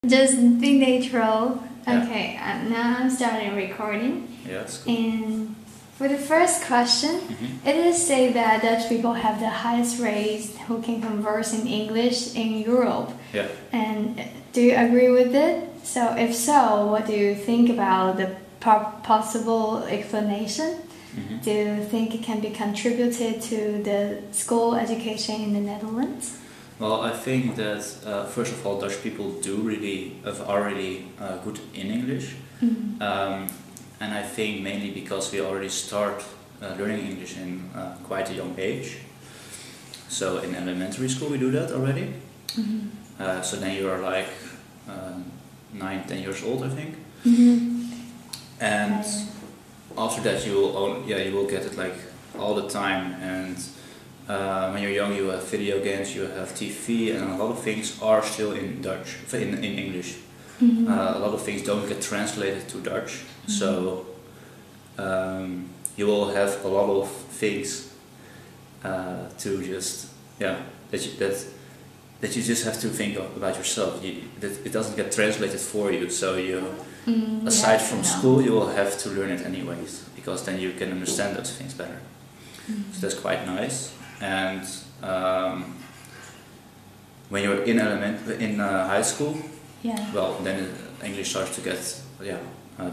Just be natural. Yeah. Okay, now I'm starting recording. Yeah, that's cool. And for the first question, it is said that Dutch people have the highest rates who can converse in English in Europe. Yeah. And do you agree with it? So if so, what do you think about the possible explanation? Do you think it can be contributed to the school education in the Netherlands? Well, I think that first of all, Dutch people are really good in English, and I think mainly because we already start learning English in quite a young age. So in elementary school we do that already. So then you are like 9-10 years old, I think, and after that you will get it like all the time. And when you're young, you have video games, you have TV, and a lot of things are still in Dutch, in English. A lot of things don't get translated to Dutch, so you will have a lot of things to just that you just have to think about yourself. That it doesn't get translated for you, so you aside from school, you will have to learn it anyways, because then you can understand those things better. So that's quite nice. And when you're in high school, well, then English starts to get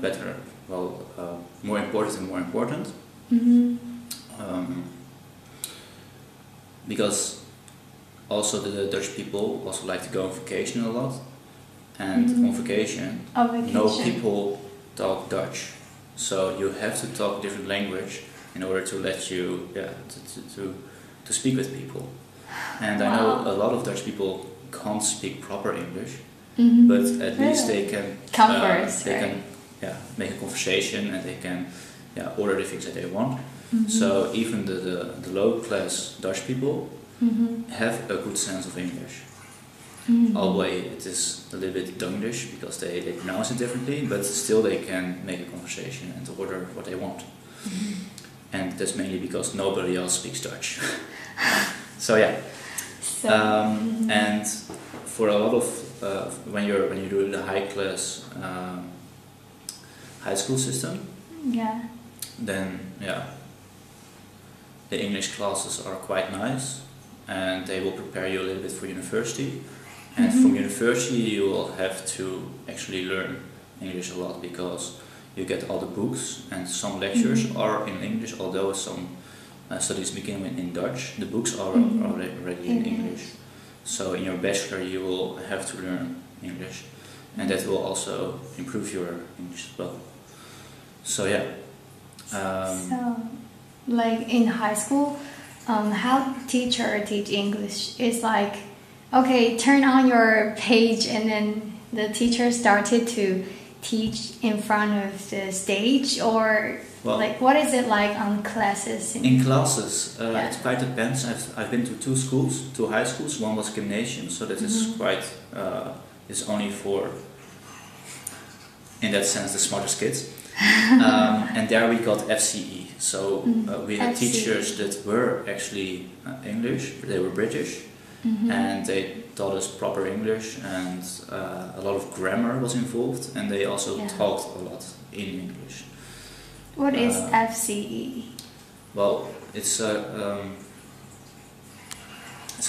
better. Well, more important and more important. Because also the Dutch people also like to go on vacation a lot, and on vacation, no people talk Dutch, so you have to talk different language in order to let you to speak with people. And I know a lot of Dutch people can't speak proper English, but at least they can converse, make a conversation, and they can order the things that they want. So even the low class Dutch people have a good sense of English. Although it is a little bit Dunglish because they pronounce it differently, but still they can make a conversation and order what they want. And that's mainly because nobody else speaks Dutch. So yeah. And for a lot of when you do the high class high school system, then the English classes are quite nice, and they will prepare you a little bit for university. And from university you will have to actually learn English a lot, because you get all the books, and some lectures are in English, although some studies begin in Dutch. The books are already in English. So in your bachelor you will have to learn English, and that will also improve your English as well. So yeah. So, like in high school, how teacher teach English is like, okay, turn on your page, and then the teacher started to teach in front of the stage, or like what is it like on classes? In classes, it quite depends. I've been to two high schools. One was gymnasium, so that is quite is only for, in that sense, the smartest kids. And there we got FCE. So we had teachers that were actually English. They were British, and they taught us proper English, and a lot of grammar was involved, and they also talked a lot in English. What is FCE? Well, it's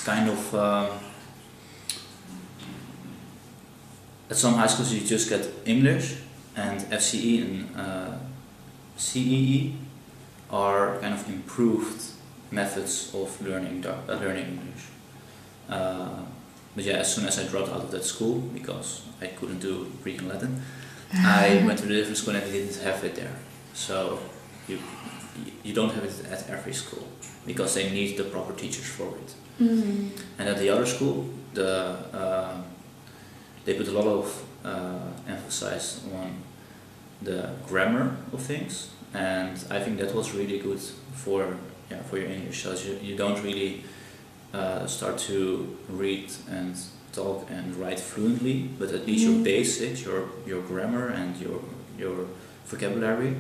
kind of at some high schools you just get English, and FCE and CEE are kind of improved methods of learning English. But yeah, as soon as I dropped out of that school, because I couldn't do Greek and Latin, I went to a different school and they didn't have it there. So you don't have it at every school, because they need the proper teachers for it. And at the other school, they put a lot of emphasis on the grammar of things, and I think that was really good for your English. So you don't really start to read and talk and write fluently, but at least your basics, your grammar and your vocabulary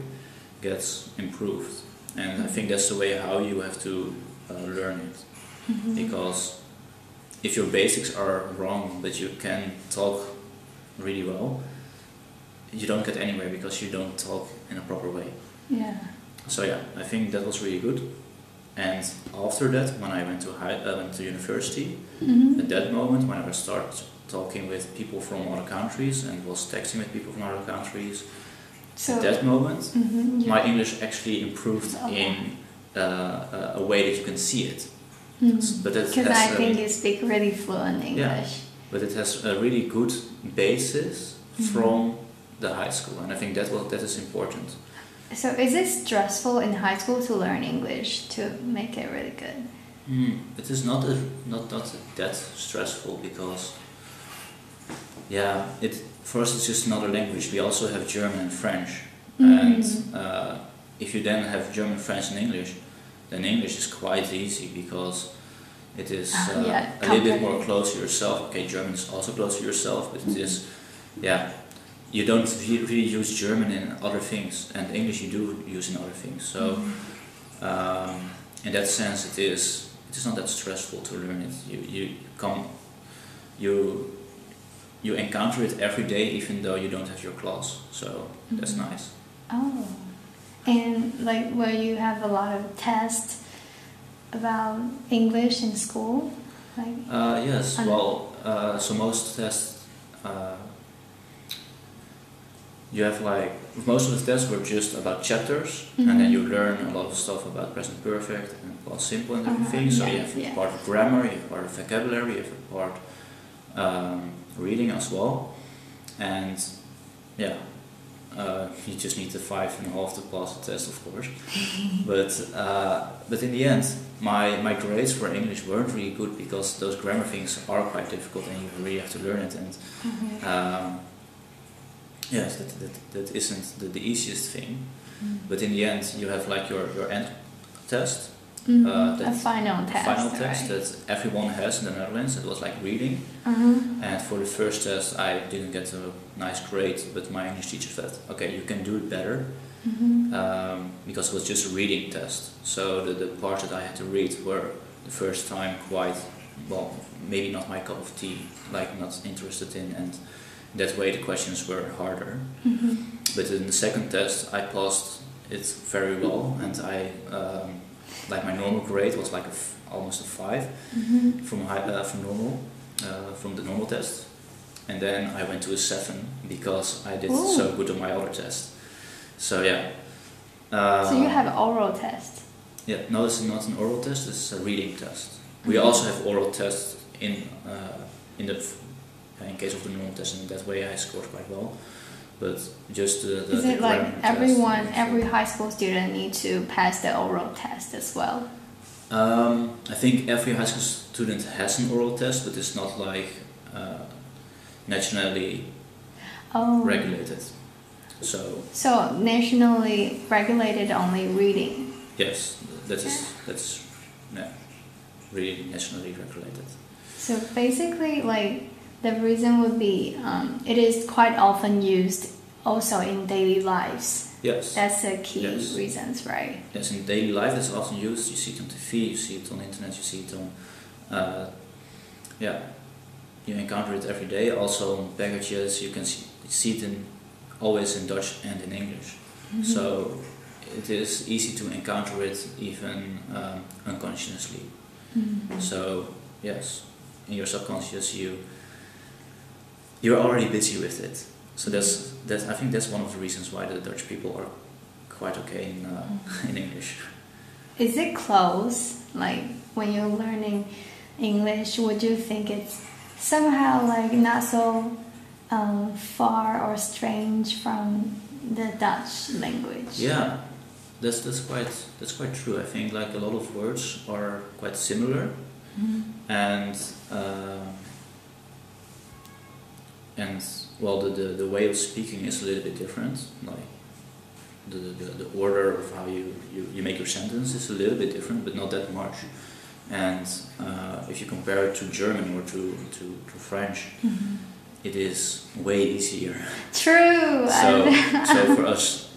gets improved. And I think that's the way how you have to learn it, because if your basics are wrong, but you can talk really well, you don't get anywhere because you don't talk in a proper way. Yeah. So yeah, I think that was really good. And after that, when I went to university, at that moment when I started talking with people from other countries and was texting with people from other countries, So, at that moment, yeah. my English actually improved in a way that you can see it. But because I think you speak really fluent English. Yeah, but it has a really good basis from the high school, and I think that is important. So is it stressful in high school to learn English to make it really good? It is not that stressful because, yeah, for us it's just another language. We also have German and French, and if you then have German, French, and English, then English is quite easy because it is a little bit more close to yourself. Okay, German is also close to yourself, but it is, you don't really use German in other things, and English you do use in other things. So in that sense, it is not that stressful to learn it. You encounter it every day, even though you don't have your class. So that's nice. Oh, and like where you have a lot of tests about English in school, like. Yes. Well, so most tests. You have most of the tests were just about chapters, and then you learn a lot of stuff about present perfect and past simple and everything. So you have a part of grammar, you have a part of vocabulary, you have a part reading as well, and you just need the 5.5 to pass the test, of course. but in the end, my grades for English weren't really good because those grammar things are quite difficult, and you really have to learn it. And yes, that isn't the easiest thing, but in the end you have your end test, a final test, right? That everyone has in the Netherlands. It was like reading, and for the first test I didn't get a nice grade, but my English teacher said, okay, you can do it better, because it was just a reading test. So the parts that I had to read were the first time quite, well, maybe not my cup of tea, like not interested in, and that way the questions were harder. But in the second test I passed it very well, and I my normal grade was almost a 5 from the normal test, and then I went to a 7 because I did so good on my other test. So yeah. So you have oral test? Yeah, no, it's not an oral test, it's a reading test. We also have oral tests in case of the normal test, and that way I scored quite well. But just the is it like every high school student needs to pass the oral test as well? I think every high school student has an oral test, but it's not nationally regulated. So nationally regulated only reading? Yes, that's really nationally regulated. So basically, the reason would be it is quite often used also in daily lives. Yes. That's the key reasons, right? Yes, in daily life it's often used. You see it on TV, you see it on the internet, you see it on... you encounter it every day. Also on packages, you can see it always in Dutch and in English. So it is easy to encounter it even unconsciously. So yes, in your subconscious you're already busy with it. So I think that's one of the reasons why the Dutch people are quite okay in English. Is it close? Like when you're learning English, would you think it's somehow not so far or strange from the Dutch language? Yeah, that's quite true. I think a lot of words are quite similar, and well, the way of speaking is a little bit different. Like the order of how you make your sentence is a little bit different, but not that much. And if you compare it to German or to French, it is way easier. True. So for us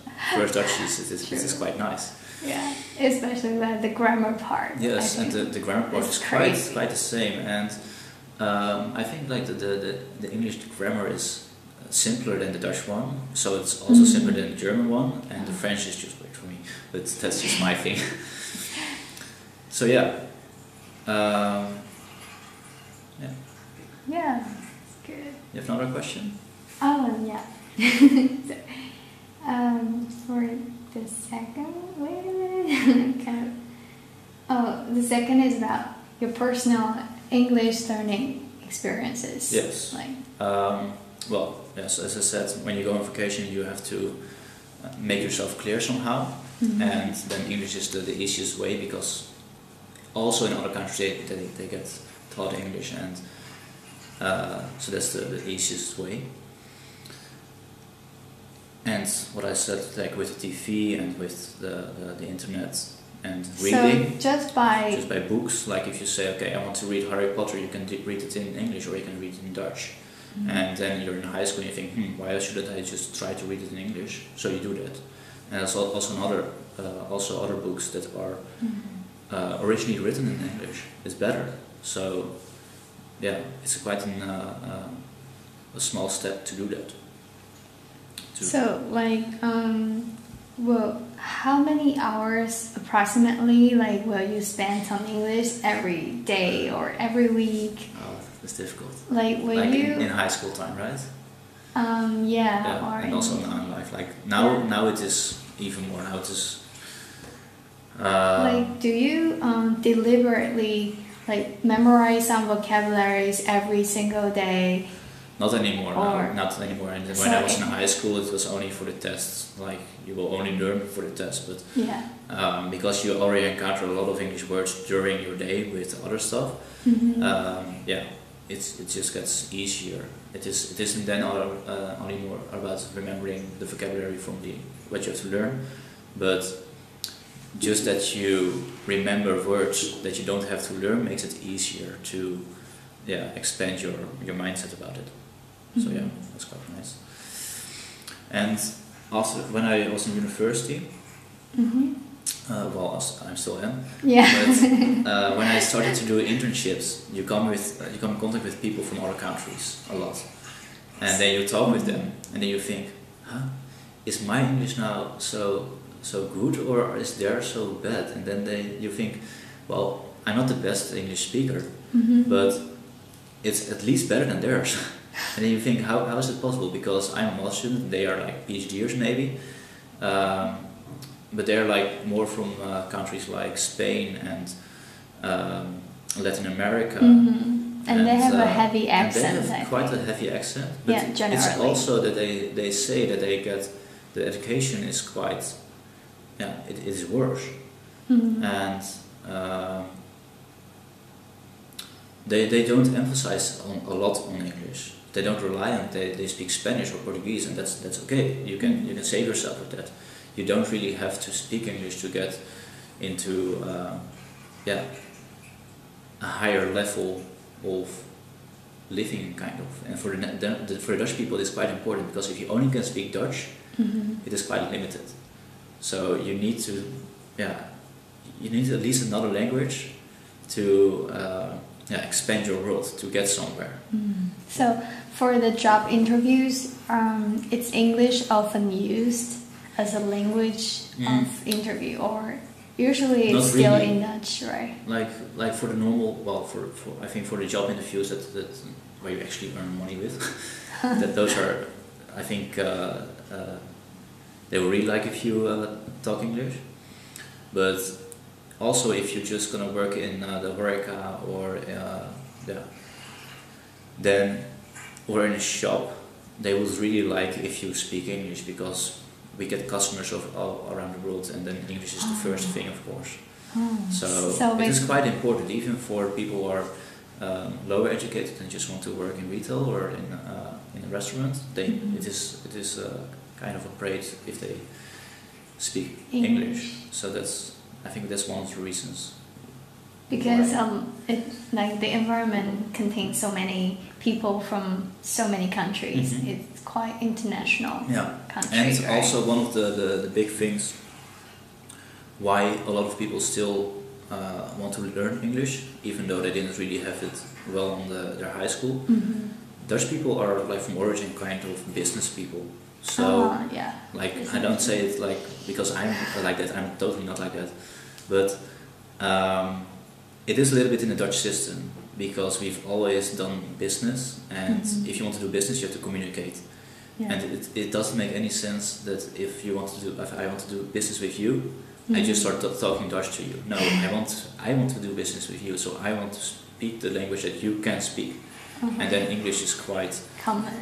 Dutchies, it is quite nice. Yeah, especially the grammar part. Yes, and the grammar part is quite the same. And I think the English grammar is simpler than the Dutch one, so it's also simpler than the German one, and the French is just weird for me, but that's just my thing. So yeah. Yeah. Yeah, it's good. You have another question? Yeah. So, for the second, wait a minute. The second is about your personal English learning experiences. Yes. Well, yes, as I said, when you go on vacation, you have to make yourself clear somehow, and then English is the easiest way, because also in other countries they get taught English, and so that's the easiest way. And what I said, like with the TV and with the internet and reading, so just by books, like if you say, okay, I want to read Harry Potter, you can read it in English or you can read it in Dutch. And then you're in high school and you think, why shouldn't I just try to read it in English? So you do that. And there's also other books that are originally written in English. It's better. So yeah, it's quite a small step to do that. So well, how many hours approximately will you spend on English every day or every week? Oh, that's difficult. In high school time, right? Yeah. Or and also now in life. Now it is even more. Now it is. Do you deliberately memorize some vocabularies every single day? Not anymore. Not anymore. And when I was in high school, it was only for the tests. You will only learn for the test, but because you already encounter a lot of English words during your day with other stuff. It just gets easier. It isn't then anymore about remembering the vocabulary from what you have to learn, but just that you remember words that you don't have to learn makes it easier to expand your mindset about it. So yeah, that's quite nice. And after, when I was in university, I'm still am. Yeah. But when I started to do internships, you come in contact with people from other countries a lot, and then you talk with them, and then you think, is my English now so good, or is theirs so bad? And then you think, well, I'm not the best English speaker, but it's at least better than theirs. And then you think, how is it possible? Because I'm a master's student, they are PhDers maybe, but they're more from countries like Spain and Latin America. And they have a heavy accent. And they have quite a heavy accent, but generally. It's also that they say that they get the education is quite, it is worse, and they don't emphasize a lot on English. They don't rely on it. They speak Spanish or Portuguese, and that's okay. You can save yourself with that. You don't really have to speak English to get into a higher level of living, kind of. And for the Dutch people, it's quite important, because if you only can speak Dutch, it is quite limited. So you need to at least another language to expand your world, to get somewhere. So for the job interviews, it's English often used as a language of interview, or usually it's still really in Dutch, right? Like for the normal, I think for the job interviews that where you actually earn money with, that those are, I think they will really like if you talk English. But also if you're just gonna work in the Horeca or or in a shop, they would really like if you speak English, because we get customers all around the world, and then English is the first thing, of course. So it is quite important, even for people who are lower educated and just want to work in retail or in a restaurant. It is kind of a praise if they speak English. So I think that's one of the reasons. Because the environment contains so many people from so many countries. It's quite international. Country, and it's right? also one of the big things why a lot of people still want to learn English, even though they didn't really have it well on their high school, Dutch people are like from origin kind of business people. So yeah. like I don't say it like because I'm like that. I'm totally not like that. But it is a little bit in the Dutch system because we've always done business, and if you want to do business, you have to communicate. Yeah. And it doesn't make any sense that if I want to do business with you, I just start talking Dutch to you. No, I want to do business with you, so I want to speak the language that you can speak. And then English is quite common.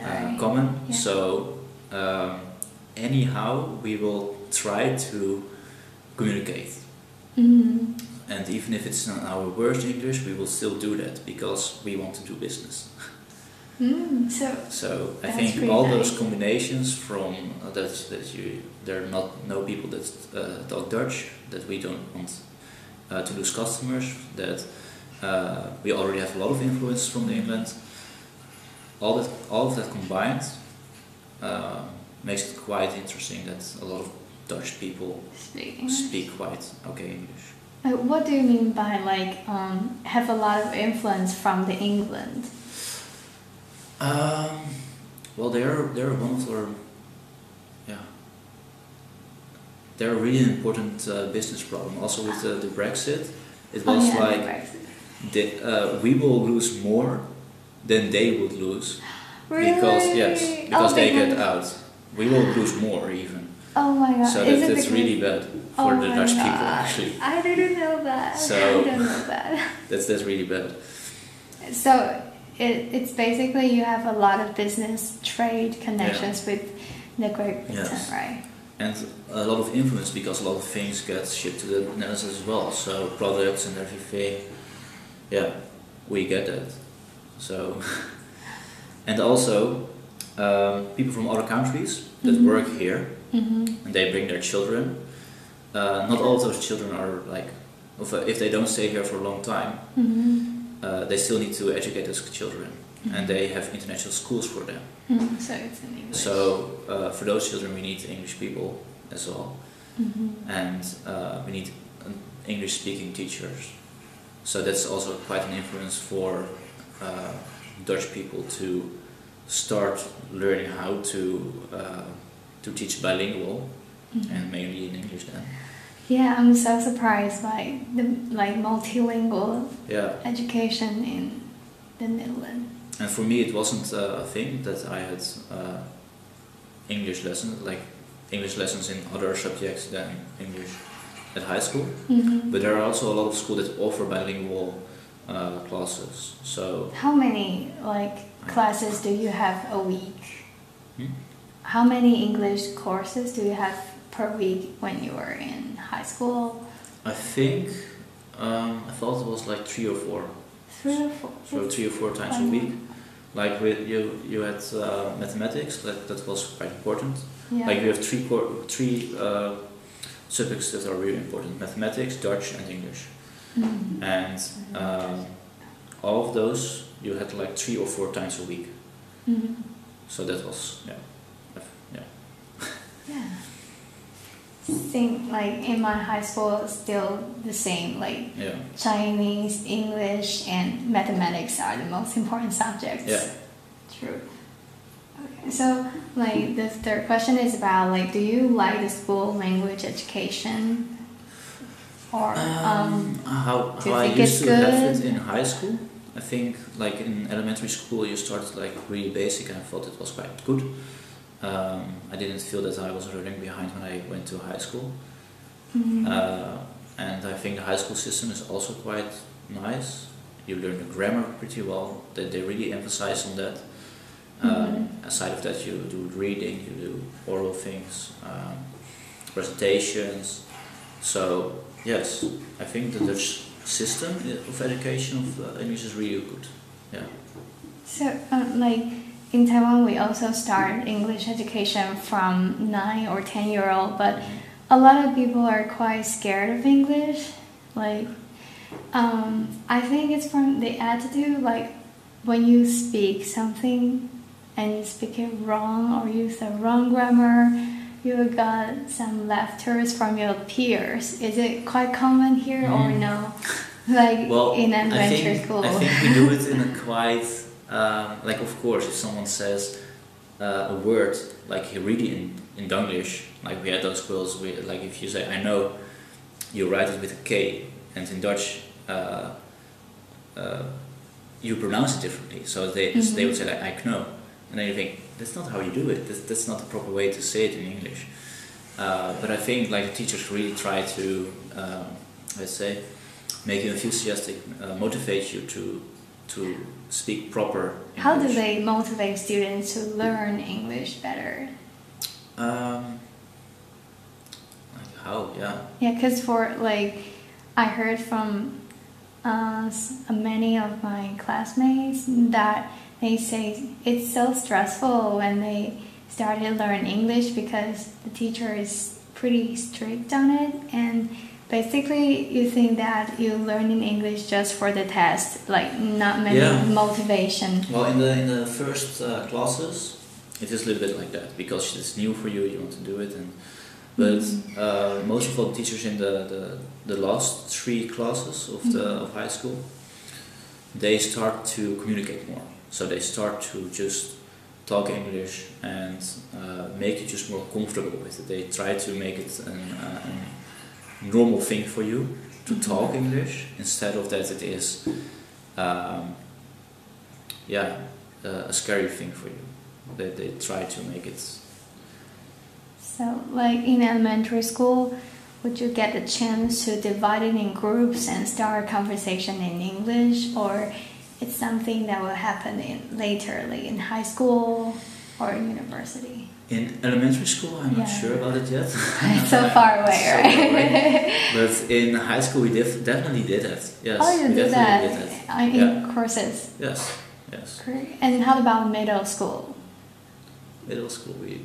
Yeah. So anyhow, we will try to communicate. And even if it's not our worst English, we will still do that because we want to do business. So I think all those combinations from there are no people that talk Dutch, that we don't want to lose customers, that we already have a lot of influence from the England. All of that combined makes it quite interesting that a lot of Dutch people speak quite okay English. What do you mean by like have a lot of influence from the England? Well, they're one of our they're a really important business problem. Also with the Brexit, it was we will lose more than they would lose. Really? Because they get out. We will lose more even. Oh my god! So that's really bad for the Dutch people actually. I didn't know that. So I don't know that. that's really bad. So it's basically you have a lot of business trade connections with the Great Britain, right? And a lot of influence because a lot of things get shipped to the Netherlands as well. So products and everything, we get that. So and also people from other countries that work here, and they bring their children. Not all of those children are like, if they don't stay here for a long time, they still need to educate those children, and they have international schools for them. So it's in English. So for those children we need English people as well, and we need English speaking teachers. So that's also quite an influence for Dutch people to start learning how to teach bilingual and mainly in English then. Yeah, I'm so surprised by the multilingual education in the Netherlands. And for me, it wasn't a thing that I had English lessons in other subjects than English at high school. But there are also a lot of schools that offer bilingual classes. So how many classes do you have a week? How many English courses do you have per week when you were in high school? I think I thought it was like 3 or 4. 3 or 4. So 3 or 4 times a week. Like with you had mathematics. That was quite important. Yeah. Like you have three subjects that are really important: mathematics, Dutch, and English. And all of those you had like 3 or 4 times a week. So that was yeah. Think in my high school it's still the same, Chinese, English and mathematics are the most important subjects. Yeah. True. Okay, so the third question is about do you like the school language education? Or how I used to have it in high school. I think in elementary school you started really basic and I thought it was quite good. I didn't feel that I was running behind when I went to high school. And I think the high school system is also quite nice. You learn the grammar pretty well. They really emphasize on that. Aside of that, you do reading, you do oral things, presentations. So yes, I think the Dutch system of education of English is really good. Yeah. So in Taiwan, we also start English education from 9 or 10-year-old, but a lot of people are quite scared of English. I think it's from the attitude, when you speak something and you speak it wrong or use the wrong grammar, you got some laughters from your peers. Is it quite common here or no? In elementary school? I think we do it in a quite Like of course, if someone says a word like really in English, like we had those skills. Like if you say I know, you write it with a K, and in Dutch you pronounce it differently. So they would say like I know, and then you think that's not how you do it. That's not the proper way to say it in English. But I think like the teachers really try to let's say make you enthusiastic, motivate you to speak proper English. How do they motivate students to learn English better? Like how? Yeah. Yeah, because for like, I heard from many of my classmates that they say it's so stressful when they started to learn English because the teacher is pretty strict on it, and basically you think that you learn in English just for the test, like not many motivation. Well, in the first classes, it is a little bit like that because it's new for you. You want to do it, but most of the teachers in the last 3 classes of high school, they start to communicate more. So they start to just talk English and make you just more comfortable with it. They try to make it a normal thing for you to talk English instead of that it is a scary thing for you. They try to make it. So like in elementary school, would you get the chance to divide it in groups and start a conversation in English, or it's something that will happen later, like in high school or university? In elementary school, I'm not sure about it yet. It's so far away, right? But in high school, we definitely did that. Yes. Oh, you did that in courses? Yes, yes. Great. And how about middle school? Middle school, we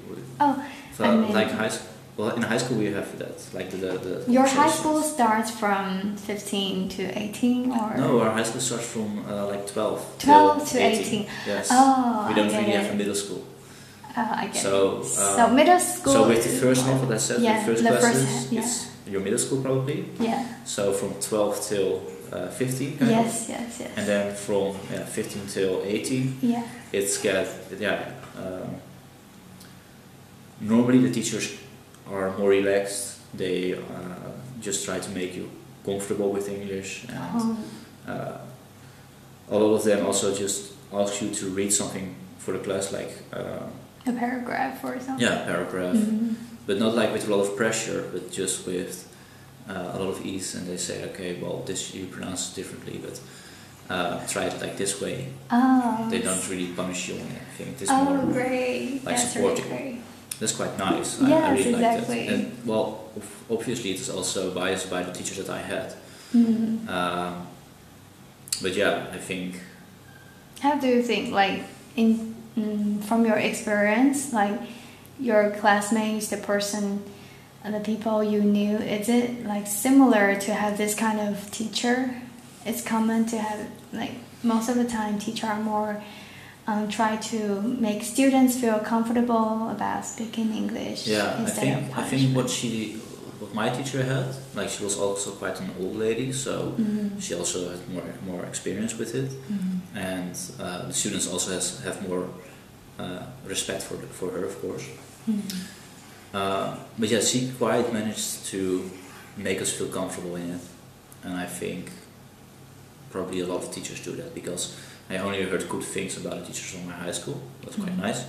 like high school. Well, in high school we have that, like the Your high school starts from 15 to 18, or? No, our high school starts from like 12. 12 to 18. Yes. Oh, we don't really have a middle school. I get it. So middle school. So with the first half, as I said, the first classes, it's your middle school probably. Yeah. So from 12 till 15. Yes. And then from 15 till 18. Yeah. It's normally the teachers are more relaxed. They just try to make you comfortable with English, and a lot of them also just ask you to read something for the class, like a paragraph or something. Yeah, a paragraph, but not like with a lot of pressure, but just with a lot of ease. And they say, okay, well, this you pronounce it differently, but try it like this way. Oh. They don't really punish you on anything. It's more like that's supporting. Really great. That's quite nice. Yes, I really exactly. like that. And well, obviously it is also biased by the teachers that I had. But yeah, I think. How do you think, like from your experience, like your classmates, the person, and the people you knew, is it like similar to have this kind of teacher? It's common to have, like most of the time, teachers are more. Try to make students feel comfortable about speaking English. Yeah, I think what my teacher had, like she was also quite an old lady, so she also had more experience with it, and the students also have more respect for her, of course. But yeah, she quite managed to make us feel comfortable in it, and I think probably a lot of teachers do that, because I only heard good things about the teachers from my high school. That's quite nice.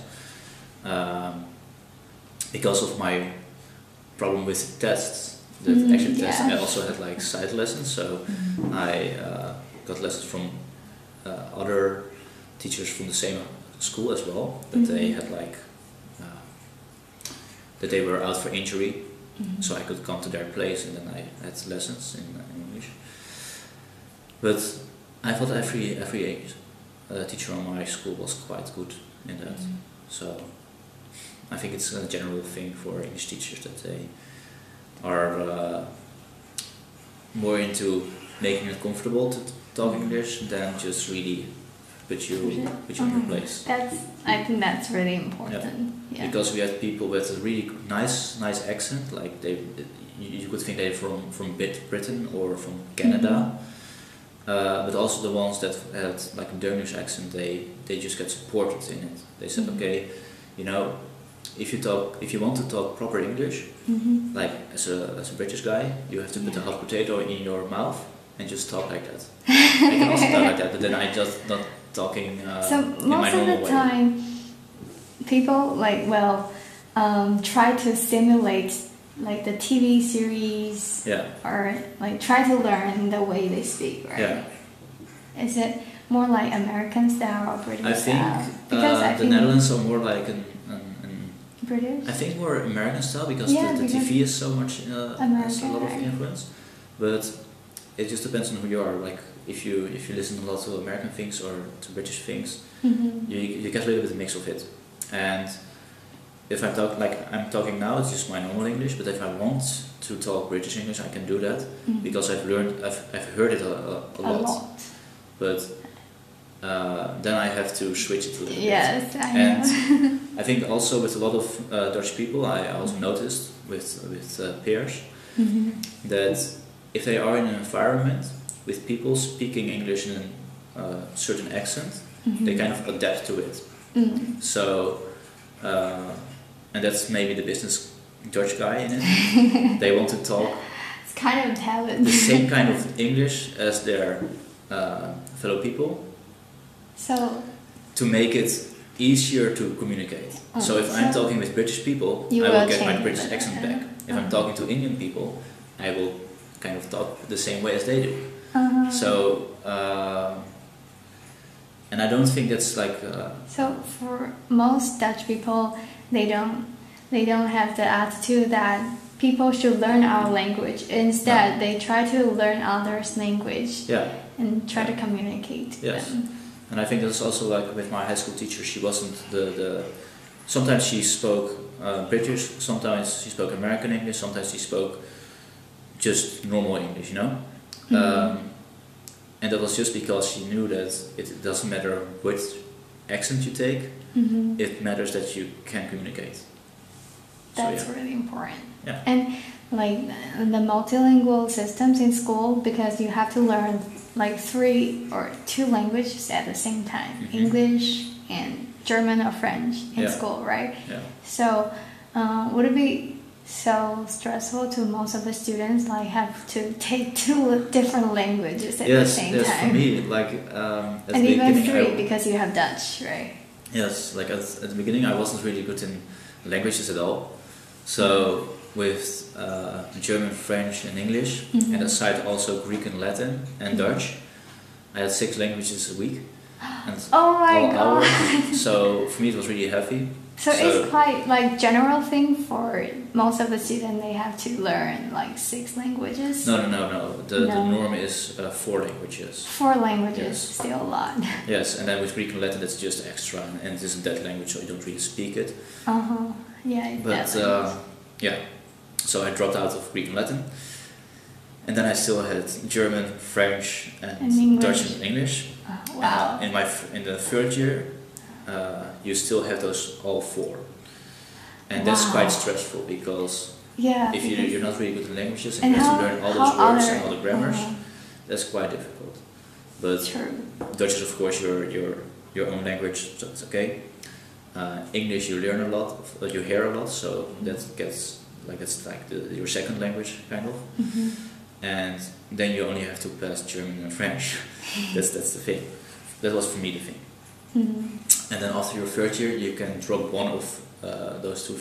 Because of my problem with the tests, the actual tests, I also had like side lessons. So I got lessons from other teachers from the same school as well. But they had like that they were out for injury, so I could come to their place, and then I had lessons in English. But I thought every teacher on my school was quite good in that. So I think it's a general thing for English teachers that they are more into making it comfortable to talk English than just really put you in your place. I think that's really important. Yeah. Because we had people with a really nice accent, like you could think they're from Britain or from Canada. but also the ones that had like a Danish accent, they just get supported in it. They said, okay, you know, if you want to talk proper English, like as a British guy, you have to put a hot potato in your mouth and just talk like that. I can also talk like that, but then I just not talking so in my most of normal the way. time, people try to simulate like the TV series, or like try to learn the way they speak, right? Yeah. Is it more like American style or British style? Because I think the Netherlands are more like an British? I think more American style because the TV is so much has a lot of influence, but it just depends on who you are. Like if you listen a lot to American things or to British things, you get a little bit of a mix of it. And if I'm talking now, it's just my normal English. But if I want to talk British English, I can do that because I've heard it a lot. But then I have to switch it a little bit. Yes, I know. And I think also with a lot of Dutch people, I also noticed with peers that if they are in an environment with people speaking English in a certain accent, they kind of adapt to it. So, and that's maybe the business Dutch guy in it. They want to talk. It's kind of talent. The same kind of English as their fellow people. So to make it easier to communicate. So if I'm talking with British people, I will get my British accent back. If I'm talking to Indian people, I will kind of talk the same way as they do. So, and I don't think that's like. So for most Dutch people, they don't have the attitude that people should learn our language. Instead, they try to learn others' language and try to communicate to them. And I think that's also like with my high school teacher. She wasn't sometimes she spoke British, sometimes she spoke American English, sometimes she spoke just normal English, you know. And that was just because she knew that it doesn't matter which accent you take, it matters that you can communicate. That's really important. Yeah. And like the multilingual systems in school, because you have to learn like 3 or 2 languages at the same time, English and German or French in school, right? Yeah. So would it be so stressful to most of the students, like have to take 2 different languages at the same time? Yes, for me, like at and the even beginning, 3 because you have Dutch, right? Yes, like at the beginning I wasn't really good in languages at all. So with German, French and English, and aside also Greek and Latin and Dutch, I had 6 languages a week. And oh my all god! hour. So for me it was really heavy. So it's quite like general thing for most of the students. They have to learn like 6 languages. No. The norm is 4 languages. 4 languages, still a lot. Yes, and then with Greek and Latin that's just extra, and it isn't that language, so you don't really speak it. Yeah. But so I dropped out of Greek and Latin, and then I still had German, French, and Dutch and English. Wow. In the 3rd year, you still have those all 4, and that's quite stressful because if you're not really good in languages and you have to learn all those words and all the grammars, that's quite difficult. But Dutch is of course your own language, so it's okay. English you learn a lot, you hear a lot, so that gets like it's like your second language kind of. And then you only have to pass German and French. that's the thing. That was for me the thing. And then after your 3rd year, you can drop one of those 2